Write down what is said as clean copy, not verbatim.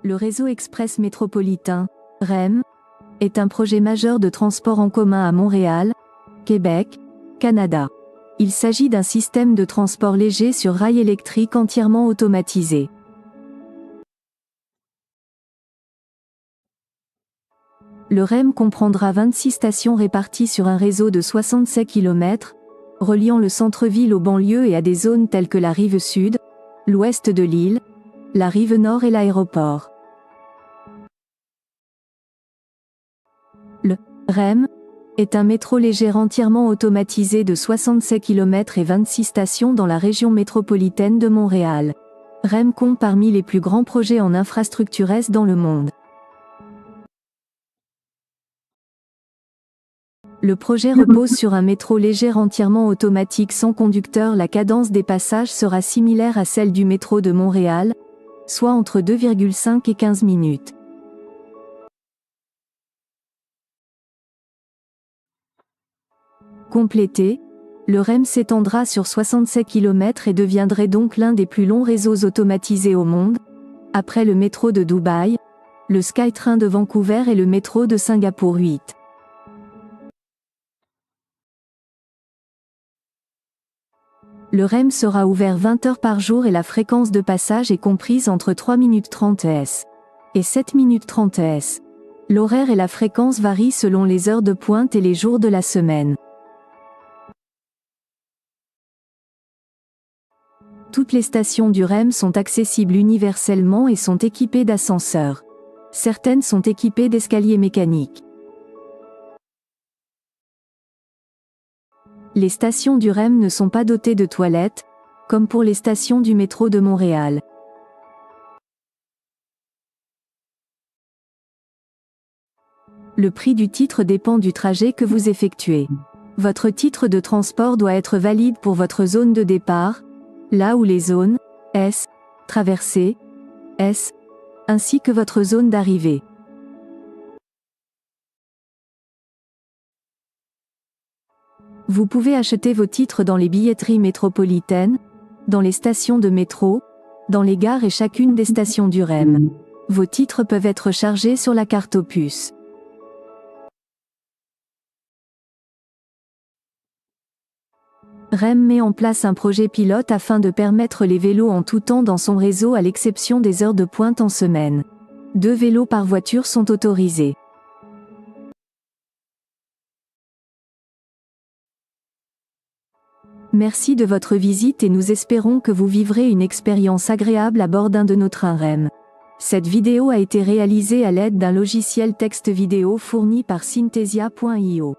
Le réseau express métropolitain, REM, est un projet majeur de transport en commun à Montréal, Québec, Canada. Il s'agit d'un système de transport léger sur rail électrique entièrement automatisé. Le REM comprendra 26 stations réparties sur un réseau de 67 km, reliant le centre-ville aux banlieues et à des zones telles que la rive sud, l'ouest de l'île, la rive nord et l'aéroport. Le REM est un métro léger entièrement automatisé de 67 km et 26 stations dans la région métropolitaine de Montréal. REM compte parmi les plus grands projets en infrastructure S dans le monde. Le projet repose sur un métro léger entièrement automatique sans conducteur. La cadence des passages sera similaire à celle du métro de Montréal, soit entre 2,5 et 15 minutes. Complété, le REM s'étendra sur 67 km et deviendrait donc l'un des plus longs réseaux automatisés au monde, après le métro de Dubaï, le SkyTrain de Vancouver et le métro de Singapour 8. Le REM sera ouvert 20 heures par jour et la fréquence de passage est comprise entre 3 minutes 30 s et 7 minutes 30 s. L'horaire et la fréquence varient selon les heures de pointe et les jours de la semaine. Toutes les stations du REM sont accessibles universellement et sont équipées d'ascenseurs. Certaines sont équipées d'escaliers mécaniques. Les stations du REM ne sont pas dotées de toilettes, comme pour les stations du métro de Montréal. Le prix du titre dépend du trajet que vous effectuez. Votre titre de transport doit être valide pour votre zone de départ, là où les zones S, traversée, S, ainsi que votre zone d'arrivée. Vous pouvez acheter vos titres dans les billetteries métropolitaines, dans les stations de métro, dans les gares et chacune des stations du REM. Vos titres peuvent être chargés sur la carte aux puces. REM met en place un projet pilote afin de permettre les vélos en tout temps dans son réseau à l'exception des heures de pointe en semaine. 2 vélos par voiture sont autorisés. Merci de votre visite et nous espérons que vous vivrez une expérience agréable à bord d'un de nos trains REM. Cette vidéo a été réalisée à l'aide d'un logiciel texte vidéo fourni par Synthesia.io.